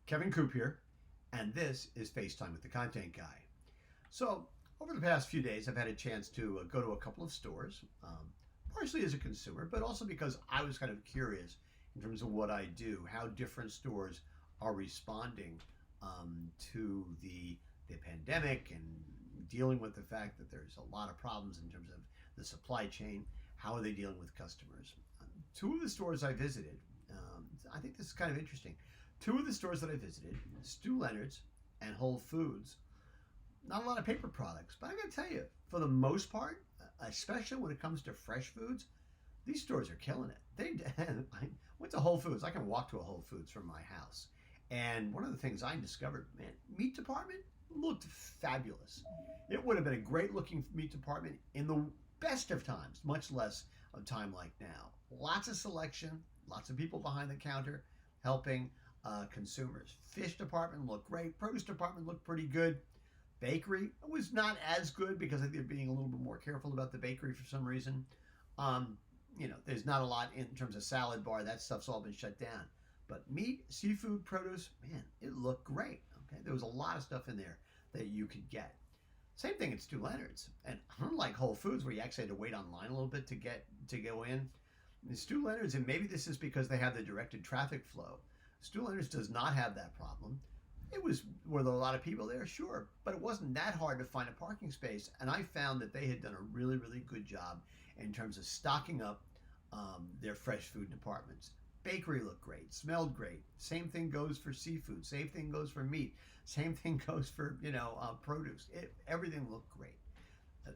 Kevin Coupe here, and this is FaceTime with the Content Guy. So, over the past few days, I've had a chance to go to a couple of stores, partially as a consumer, but also because I was kind of curious in terms of what I do, how different stores are responding to the pandemic and dealing with the fact that there's a lot of problems in terms of the supply chain. How are they dealing with customers? Two of the stores I visited, I think this is kind of interesting. Two of the stores that I visited, Leonard's and Whole Foods, not a lot of paper products, but I gotta tell you, for the most part, especially when it comes to fresh foods, these stores are killing it. I went to Whole Foods. I can walk to a Whole Foods from my house. And one of the things I discovered, man, meat department looked fabulous. It would have been a great looking meat department in the best of times, much less a time like now. Lots of selection, lots of people behind the counter helping consumers. Fish department looked great. Produce department looked pretty good. Bakery was not as good because I think they're being a little bit more careful about the bakery for some reason. There's not a lot in terms of salad bar. That stuff's all been shut down. But meat, seafood, produce, man, it looked great. Okay, there was a lot of stuff in there that you could get. Same thing at Leonard's, and unlike Whole Foods, where you actually had to wait online a little bit to go in, Leonard's, and maybe this is because they have the directed traffic flow. Leonard's does not have that problem. Were there a lot of people there? Sure, but it wasn't that hard to find a parking space, and I found that they had done a really, really good job in terms of stocking up their fresh food departments. Bakery looked great, smelled great. Same thing goes for seafood. Same thing goes for meat. Same thing goes for produce. Everything looked great.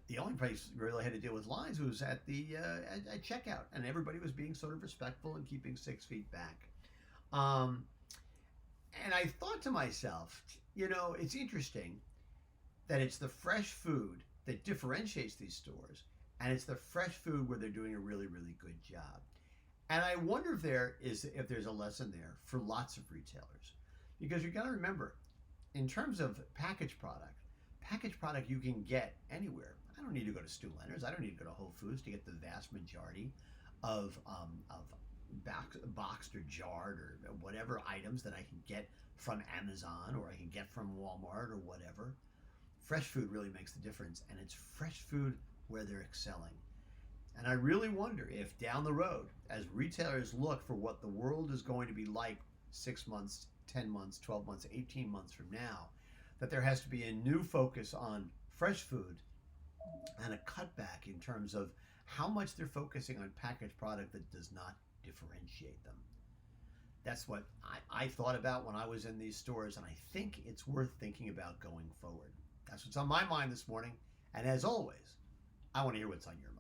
The only place we really had to deal with lines was at the at checkout, and everybody was being sort of respectful and keeping 6 feet back. And I thought to myself, it's interesting that it's the fresh food that differentiates these stores, and it's the fresh food where they're doing a really, really good job. And I wonder if there's a lesson there for lots of retailers, because you got to remember, in terms of packaged product you can get anywhere. I don't need to go to Leonard's. I don't need to go to Whole Foods to get the vast majority of boxed or jarred or whatever items that I can get from Amazon or I can get from Walmart or whatever. Fresh food really makes the difference, and it's fresh food where they're excelling. And I really wonder if down the road, as retailers look for what the world is going to be like 6 months, 10 months, 12 months, 18 months from now, that there has to be a new focus on fresh food and a cutback in terms of how much they're focusing on packaged product that does not differentiate them. That's what I thought about when I was in these stores, and I think it's worth thinking about going forward. That's what's on my mind this morning, and as always, I want to hear what's on your mind.